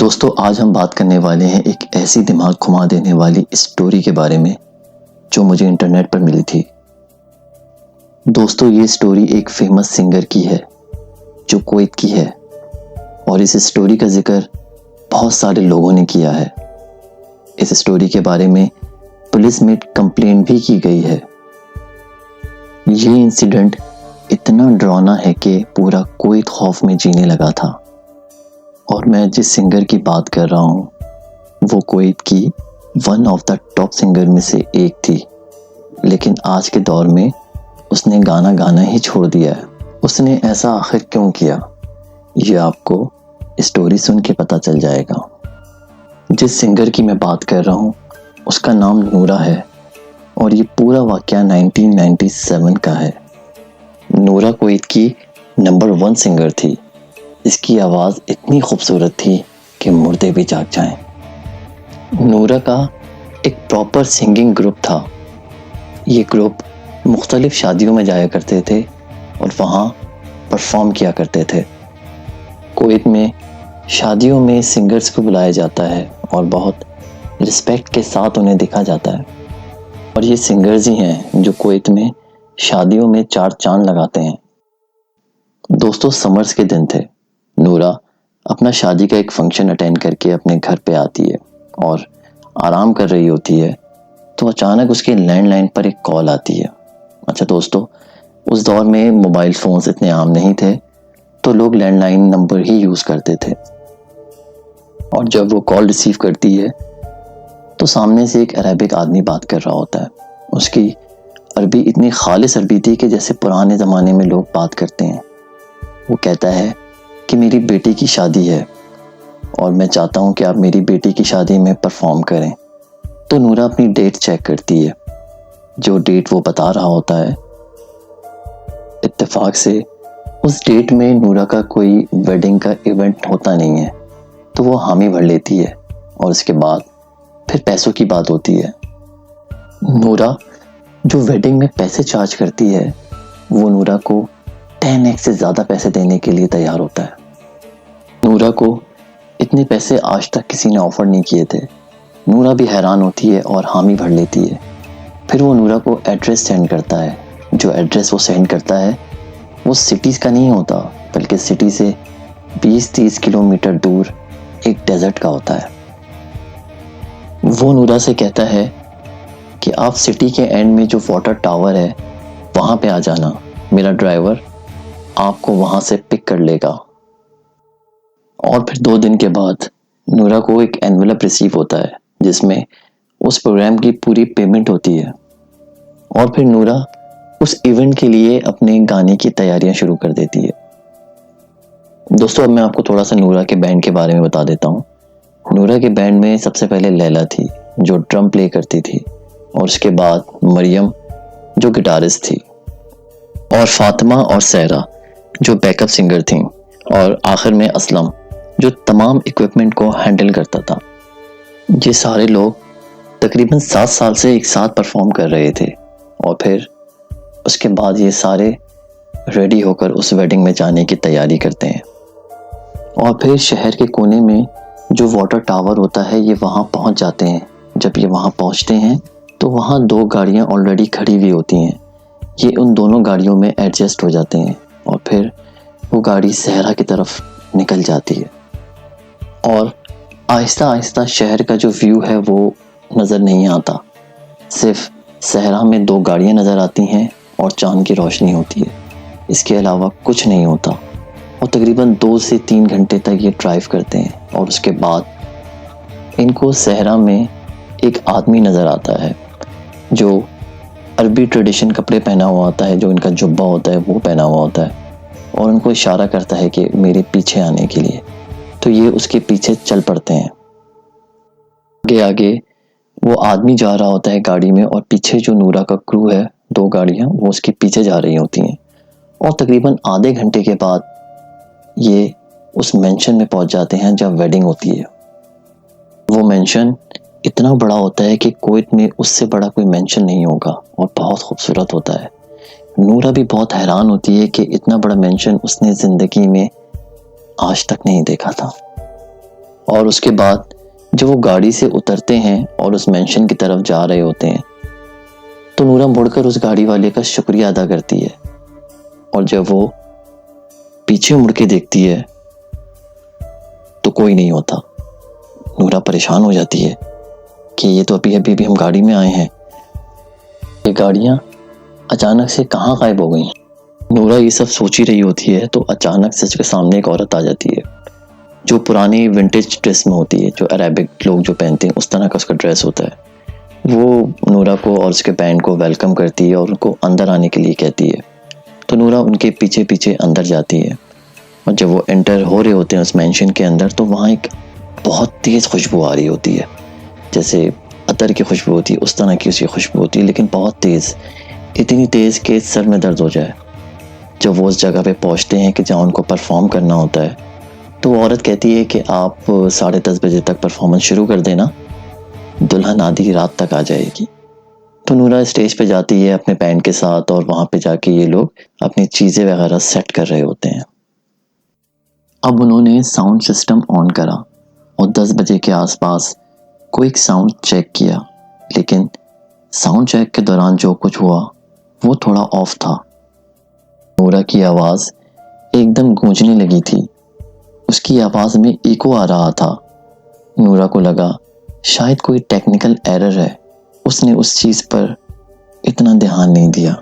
दोस्तों आज हम बात करने वाले हैं एक ऐसी दिमाग घुमा देने वाली स्टोरी के बारे में जो मुझे इंटरनेट पर मिली थी। दोस्तों ये स्टोरी एक फेमस सिंगर की है जो कुवैत की है और इस स्टोरी का जिक्र बहुत सारे लोगों ने किया है। इस स्टोरी के बारे में पुलिस में कंप्लेंट भी की गई है। ये इंसिडेंट इतना डरावना है कि पूरा कुवैत खौफ में जीने लगा था। और मैं जिस सिंगर की बात कर रहा हूँ वो कुवैत की one of the top singer में से एक थी, लेकिन आज के दौर में उसने गाना गाना ही छोड़ दिया है। उसने ऐसा आखिर क्यों किया ये आपको स्टोरी सुन के पता चल जाएगा। जिस सिंगर की मैं बात कर रहा हूँ उसका नाम नूरा है और ये पूरा वाक़या 1997 का है। नूरा कुवैत की नंबर 1 सिंगर थी। इसकी आवाज़ इतनी खूबसूरत थी कि मुर्दे भी जाग जाएं। नूरा का एक प्रॉपर सिंगिंग ग्रुप था। ये ग्रुप मुख्तलिफ शादियों में जाया करते थे और वहाँ परफॉर्म किया करते थे। कुवैत में शादियों में सिंगर्स को बुलाया जाता है और बहुत रिस्पेक्ट के साथ उन्हें देखा जाता है और ये सिंगर्स ही हैं जो कुवैत में शादियों में 4 चांद लगाते हैं। दोस्तों समर्स के दिन थे। नूरा अपना शादी का एक फंक्शन अटेंड करके अपने घर पे आती है और आराम कर रही होती है तो अचानक उसके लैंडलाइन पर एक कॉल आती है। अच्छा दोस्तों, उस दौर में मोबाइल फ़ोन्स इतने आम नहीं थे तो लोग लैंडलाइन नंबर ही यूज़ करते थे। और जब वो कॉल रिसीव करती है तो सामने से एक अरबिक आदमी बात कर रहा होता है। उसकी अरबी इतनी खालिस अरबी थी कि जैसे पुराने ज़माने में लोग बात करते हैं। वो कहता है कि मेरी बेटी की शादी है और मैं चाहता हूँ कि आप मेरी बेटी की शादी में परफॉर्म करें। तो नूरा अपनी डेट चेक करती है। जो डेट वो बता रहा होता है, इत्तेफाक से उस डेट में नूरा का कोई वेडिंग का इवेंट होता नहीं है तो वो हामी भर लेती है और उसके बाद फिर पैसों की बात होती है। नूरा जो वेडिंग में पैसे चार्ज करती है वो नूरा को 10x से ज़्यादा पैसे देने के लिए तैयार होता है। नूरा को इतने पैसे आज तक किसी ने ऑफ़र नहीं किए थे। नूरा भी हैरान होती है और हामी भर लेती है। फिर वो नूरा को एड्रेस सेंड करता है। जो एड्रेस वो सेंड करता है वो सिटीज़ का नहीं होता बल्कि सिटी से 20-30 किलोमीटर दूर एक डेजर्ट का होता है। वो नूरा से कहता है कि आप सिटी के एंड में जो वाटर टावर है वहाँ पे आ जाना, मेरा ड्राइवर आपको वहाँ से पिक कर लेगा। और फिर 2 दिन के बाद नूरा को एक एनवेलप रिसीव होता है जिसमें उस प्रोग्राम की पूरी पेमेंट होती है। और फिर नूरा उस इवेंट के लिए अपने गाने की तैयारियां शुरू कर देती है। दोस्तों अब मैं आपको थोड़ा सा नूरा के बैंड के बारे में बता देता हूँ। नूरा के बैंड में सबसे पहले लैला थी जो ड्रम प्ले करती थी और उसके बाद मरियम जो गिटारिस्ट थी और फातिमा और सहरा जो बैकअप सिंगर थी और आखिर में असलम जो तमाम इक्विपमेंट को हैंडल करता था। ये सारे लोग तकरीबन 7 साल से एक साथ परफॉर्म कर रहे थे और फिर उसके बाद ये सारे रेडी होकर उस वेडिंग में जाने की तैयारी करते हैं। और फिर शहर के कोने में जो वाटर टावर होता है ये वहाँ पहुँच जाते हैं। जब ये वहाँ पहुँचते हैं तो वहाँ 2 गाड़ियाँ ऑलरेडी खड़ी हुई होती हैं। ये उन दोनों गाड़ियों में एडजस्ट हो जाते हैं और फिर वो गाड़ी सहरा की तरफ निकल जाती है और आहिस्ता आहिस्ता शहर का जो व्यू है वो नज़र नहीं आता। सिर्फ सहरा में 2 गाड़ियाँ नज़र आती हैं और चांद की रोशनी होती है। इसके अलावा कुछ नहीं होता और तकरीबन 2 से 3 घंटे तक ये ड्राइव करते हैं और उसके बाद इनको सहरा में एक आदमी नज़र आता है जो अरबी ट्रेडिशन कपड़े पहना हुआ होता है, जो इनका जुब्बा होता है वो पहना हुआ होता है और उनको इशारा करता है कि मेरे पीछे आने के लिए। तो ये उसके पीछे चल पड़ते हैं। आगे आगे वो आदमी जा रहा होता है गाड़ी में और पीछे जो नूरा का क्रू है 2 गाड़ियाँ वो उसके पीछे जा रही होती हैं और तकरीबन आधे घंटे के बाद ये उस मेंशन में पहुंच जाते हैं जब वेडिंग होती है। वो मेंशन इतना बड़ा होता है कि कुवैत में उससे बड़ा कोई मेंशन नहीं होगा और बहुत खूबसूरत होता है। नूरा भी बहुत हैरान होती है कि इतना बड़ा मेंशन उसने ज़िंदगी में आज तक नहीं देखा था। और उसके बाद जब वो गाड़ी से उतरते हैं और उस मेंशन की तरफ जा रहे होते हैं तो नूरा मुड़कर उस गाड़ी वाले का शुक्रिया अदा करती है। और जब वो पीछे मुड़ के देखती है तो कोई नहीं होता। नूरा परेशान हो जाती है कि ये तो अभी अभी हम गाड़ी में आए हैं, ये गाड़ियाँ अचानक से कहाँ गायब हो गई। नूरा ये सब सोच ही रही होती है तो अचानक से उसके सामने एक औरत आ जाती है जो पुरानी विंटेज ड्रेस में होती है, जो अरेबिक लोग जो पहनते हैं उस तरह का उसका ड्रेस होता है। वो नूरा को और उसके बैंड को वेलकम करती है और उनको अंदर आने के लिए कहती है। तो नूरा उनके पीछे पीछे अंदर जाती है और जब वो एंटर हो रहे होते हैं उस मेंशन के अंदर तो वहाँ एक बहुत तेज़ खुशबू आ रही होती है, जैसे अतर की खुशबू होती है उस तरह की उसकी खुशबू होती है, लेकिन बहुत तेज़, इतनी तेज़ कि सर में दर्द हो जाए। जब वो उस जगह पे पहुँचते हैं कि जहाँ उनको परफॉर्म करना होता है तो वो औरत कहती है कि आप 10:30 बजे तक परफॉर्मेंस शुरू कर देना, दुल्हन आधी रात तक आ जाएगी। तो नूरा स्टेज पे जाती है अपने बैंड के साथ और वहाँ पे जाके ये लोग अपनी चीज़ें वगैरह सेट कर रहे होते हैं। अब उन्होंने साउंड सिस्टम ऑन करा और 10 बजे के आसपास कोई साउंड चेक किया, लेकिन साउंड चेक के दौरान जो कुछ हुआ वो थोड़ा ऑफ था। नूरा की आवाज़ एकदम गूंजने लगी थी, उसकी आवाज़ में इको आ रहा था। नूरा को लगा शायद कोई टेक्निकल एरर है, उसने उस चीज़ पर इतना ध्यान नहीं दिया।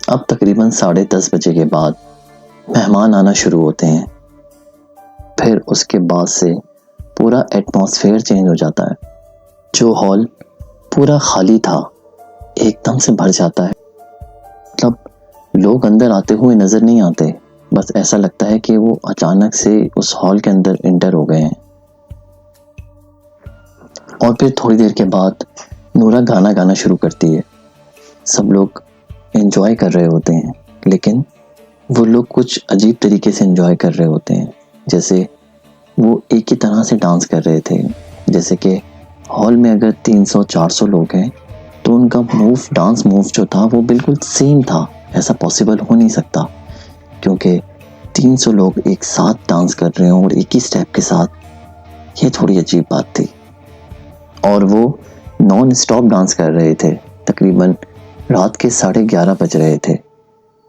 अब तकरीबन 10:30 बजे के बाद मेहमान आना शुरू होते हैं। फिर उसके बाद से पूरा एटमॉस्फेयर चेंज हो जाता है। जो हॉल पूरा खाली था एकदम से भर जाता है। मतलब लोग अंदर आते हुए नज़र नहीं आते, बस ऐसा लगता है कि वो अचानक से उस हॉल के अंदर इंटर हो गए हैं। और फिर थोड़ी देर के बाद नूरा गाना गाना शुरू करती है। सब लोग एंजॉय कर रहे होते हैं, लेकिन वो लोग कुछ अजीब तरीके से एंजॉय कर रहे होते हैं, जैसे वो एक ही तरह से डांस कर रहे थे। जैसे कि हॉल में अगर 300-400 लोग हैं तो उनका डांस मूव जो था वो बिल्कुल सेम था। ऐसा पॉसिबल हो नहीं सकता, क्योंकि 300 लोग एक साथ डांस कर रहे हों और एक ही स्टेप के साथ, ये थोड़ी अजीब बात थी। और वो नॉन स्टॉप डांस कर रहे थे। तकरीबन रात के 11:30 बज रहे थे।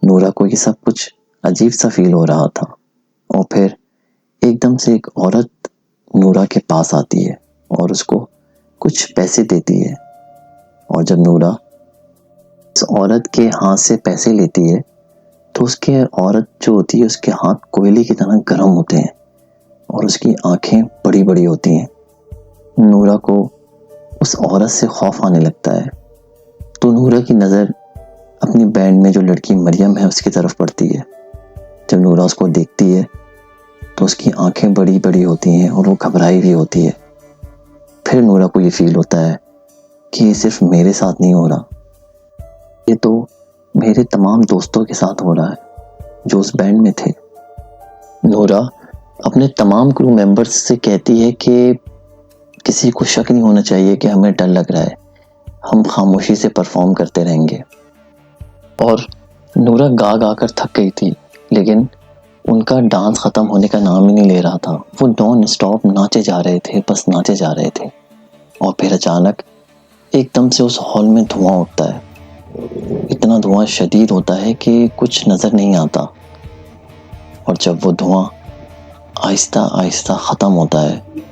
नूरा को ये सब कुछ अजीब सा फील हो रहा था। और फिर एकदम से एक औरत नूरा के पास आती है और उसको कुछ पैसे देती है। और जब नूरा इस औरत के हाथ से पैसे लेती है तो उसके औरत जो होती है उसके हाथ कोयले की तरह गर्म होते हैं और उसकी आंखें बड़ी बड़ी होती हैं। नूरा को उस औरत से खौफ आने लगता है। तो नूरा की नज़र अपनी बैंड में जो लड़की मरियम है उसकी तरफ पड़ती है। जब नूरा उसको देखती है तो उसकी आंखें बड़ी बड़ी होती हैं और वो घबराई भी होती है। फिर नूरा को ये फील होता है कि ये सिर्फ मेरे साथ नहीं हो रहा, ये तो मेरे तमाम दोस्तों के साथ हो रहा है जो उस बैंड में थे। नूरा अपने तमाम क्रू मेंबर्स से कहती है कि किसी को शक नहीं होना चाहिए कि हमें डर लग रहा है, हम खामोशी से परफॉर्म करते रहेंगे। और नूरा गा गा कर थक गई थी, लेकिन उनका डांस ख़त्म होने का नाम ही नहीं ले रहा था। वो नॉन स्टॉप नाचे जा रहे थे, बस नाचे जा रहे थे। और फिर अचानक एकदम से उस हॉल में धुआं उठता है। इतना धुआं शदीद होता है कि कुछ नज़र नहीं आता। और जब वो धुआं आहिस्ता आहिस्ता ख़त्म होता है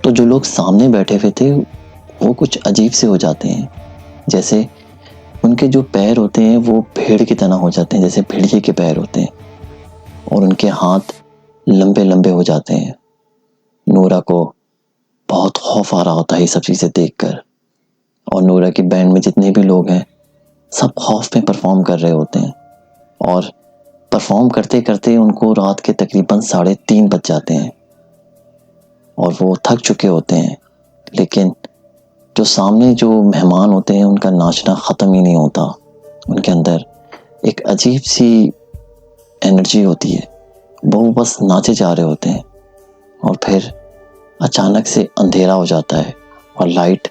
तो जो लोग सामने बैठे हुए थे वो कुछ अजीब से हो जाते हैं, जैसे उनके जो पैर होते हैं वो भेड़ की तरह हो जाते हैं, जैसे भेड़िए के पैर होते हैं, और उनके हाथ लंबे लंबे हो जाते हैं। नूरा को बहुत खौफ आ रहा होता है ये सब चीज़ें देखकर। और नूरा की बैंड में जितने भी लोग हैं सब खौफ में परफॉर्म कर रहे होते हैं। और परफॉर्म करते करते उनको रात के तकरीबन 3:30 बज जाते हैं और वो थक चुके होते हैं। लेकिन जो सामने जो मेहमान होते हैं उनका नाचना ख़त्म ही नहीं होता। उनके अंदर एक अजीब सी एनर्जी होती है, वो बस नाचे जा रहे होते हैं। और फिर अचानक से अंधेरा हो जाता है और लाइट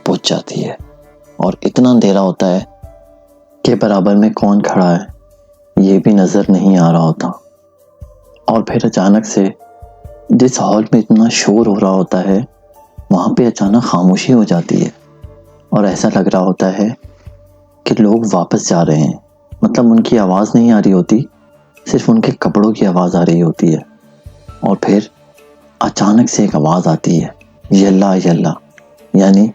बुझ जाती है और इतना अंधेरा होता है कि बराबर में कौन खड़ा है ये भी नज़र नहीं आ रहा होता। और फिर अचानक से जिस हॉल में इतना शोर हो रहा होता है वहाँ पे अचानक खामोशी हो जाती है और ऐसा लग रहा होता है कि लोग वापस जा रहे हैं। मतलब उनकी आवाज़ नहीं आ रही होती, सिर्फ उनके कपड़ों की आवाज़ आ रही होती है। और फिर अचानक से एक आवाज़ आती है, यल्ला यल्ला, यानी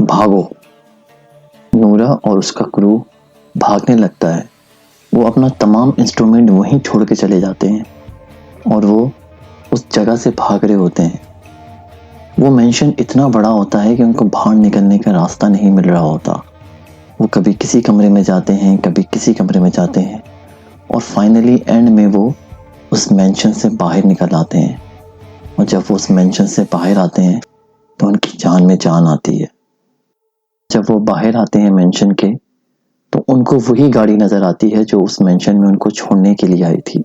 भागो। नूरा और उसका क्रू भागने लगता है। वो अपना तमाम इंस्ट्रूमेंट वहीं छोड़ के चले जाते हैं और वो उस जगह से भाग रहे होते हैं। वो मेंशन इतना बड़ा होता है कि उनको बाहर निकलने का रास्ता नहीं मिल रहा होता। वो कभी किसी कमरे में जाते हैं, कभी किसी कमरे में जाते हैं और फाइनली एंड में वो उस मेंशन से बाहर निकल आते हैं। और जब वो उस मेंशन से बाहर आते हैं तो उनकी जान में जान आती है। जब वो बाहर आते हैं मेंशन के, तो उनको वही गाड़ी नज़र आती है जो उस मेंशन में उनको छोड़ने के लिए आई थी।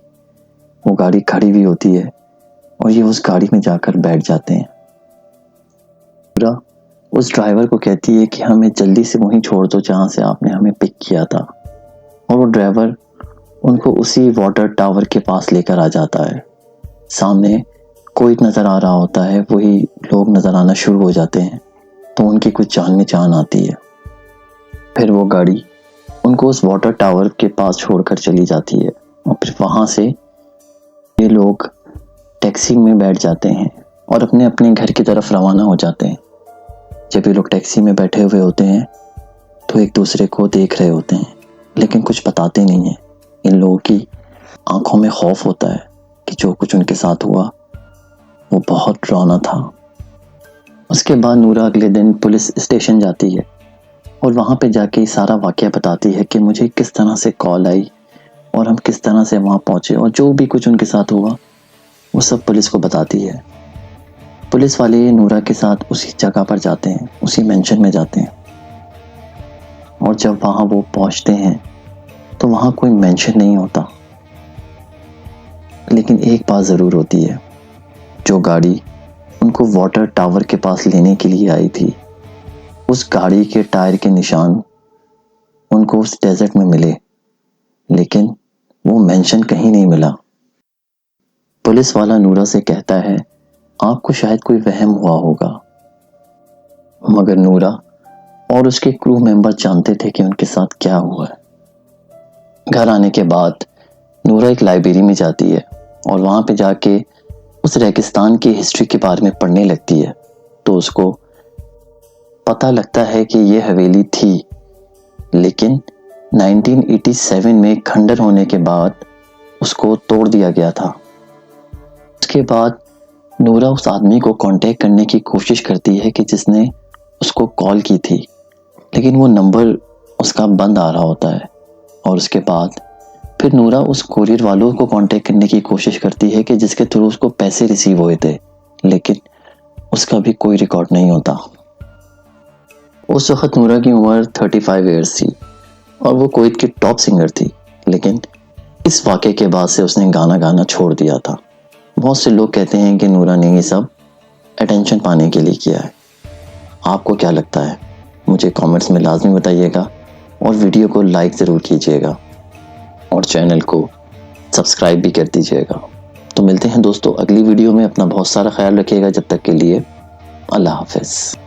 वो गाड़ी खड़ी हुई होती है और ये उस गाड़ी में जाकर बैठ जाते हैं। नूरा उस ड्राइवर को कहती है कि हमें जल्दी से वहीं छोड़ दो जहाँ से आपने हमें पिक किया था। और वो ड्राइवर उनको उसी वाटर टावर के पास लेकर आ जाता है। सामने कोई नज़र आ रहा होता है, वही लोग नज़र आना शुरू हो जाते हैं, तो उनकी कुछ जान में जान आती है। फिर वो गाड़ी उनको उस वाटर टावर के पास छोड़कर चली जाती है और फिर वहाँ से ये लोग टैक्सी में बैठ जाते हैं और अपने अपने घर की तरफ रवाना हो जाते हैं। जब ये लोग टैक्सी में बैठे हुए होते हैं तो एक दूसरे को देख रहे होते हैं, लेकिन कुछ बताते नहीं हैं। इन लोगों की आंखों में खौफ होता है कि जो कुछ उनके साथ हुआ वो बहुत डरावना था। उसके बाद नूरा अगले दिन पुलिस स्टेशन जाती है और वहाँ पे जाके सारा वाक़या बताती है कि मुझे किस तरह से कॉल आई और हम किस तरह से वहाँ पहुँचे और जो भी कुछ उनके साथ हुआ वो सब पुलिस को बताती है। पुलिस वाले नूरा के साथ उसी जगह पर जाते हैं, उसी मेंशन में जाते हैं। और जब वहाँ वो पहुँचते हैं तो वहाँ कोई मेंशन नहीं होता, लेकिन एक बात ज़रूर होती है, जो गाड़ी उनको वाटर टावर के पास लेने के लिए आई थी, उस गाड़ी के टायर के निशान उनको उस डेजर्ट में मिले, लेकिन वो मेंशन कहीं नहीं मिला। पुलिस वाला नूरा से कहता है, आपको शायद कोई वहम हुआ होगा। मगर नूरा और उसके क्रू मेंबर जानते थे कि उनके साथ क्या हुआ है। घर आने के बाद नूरा एक लाइब्रेरी में जाती है और वहाँ पे जाके उस रेगिस्तान की हिस्ट्री के बारे में पढ़ने लगती है। तो उसको पता लगता है कि ये हवेली थी, लेकिन 1987 में खंडर होने के बाद उसको तोड़ दिया गया था। उसके बाद नूरा उस आदमी को कांटेक्ट करने की कोशिश करती है कि जिसने उसको कॉल की थी, लेकिन वो नंबर उसका बंद आ रहा होता है। और उसके बाद फिर नूरा उस कोरियर वालों को कांटेक्ट करने की कोशिश करती है कि जिसके थ्रू उसको पैसे रिसीव हुए थे, लेकिन उसका भी कोई रिकॉर्ड नहीं होता। उस वक्त नूरा की उम्र 35 ईयर्स थी और वो कुवैत की टॉप सिंगर थी, लेकिन इस वाक़े के बाद से उसने गाना गाना छोड़ दिया था। बहुत से लोग कहते हैं कि नूरा ने ये सब अटेंशन पाने के लिए किया है। आपको क्या लगता है? मुझे कमेंट्स में लाजमी बताइएगा और वीडियो को लाइक ज़रूर कीजिएगा और चैनल को सब्सक्राइब भी कर दीजिएगा। तो मिलते हैं दोस्तों अगली वीडियो में। अपना बहुत सारा ख्याल रखिएगा। जब तक के लिए अल्लाह हाफ़िज़।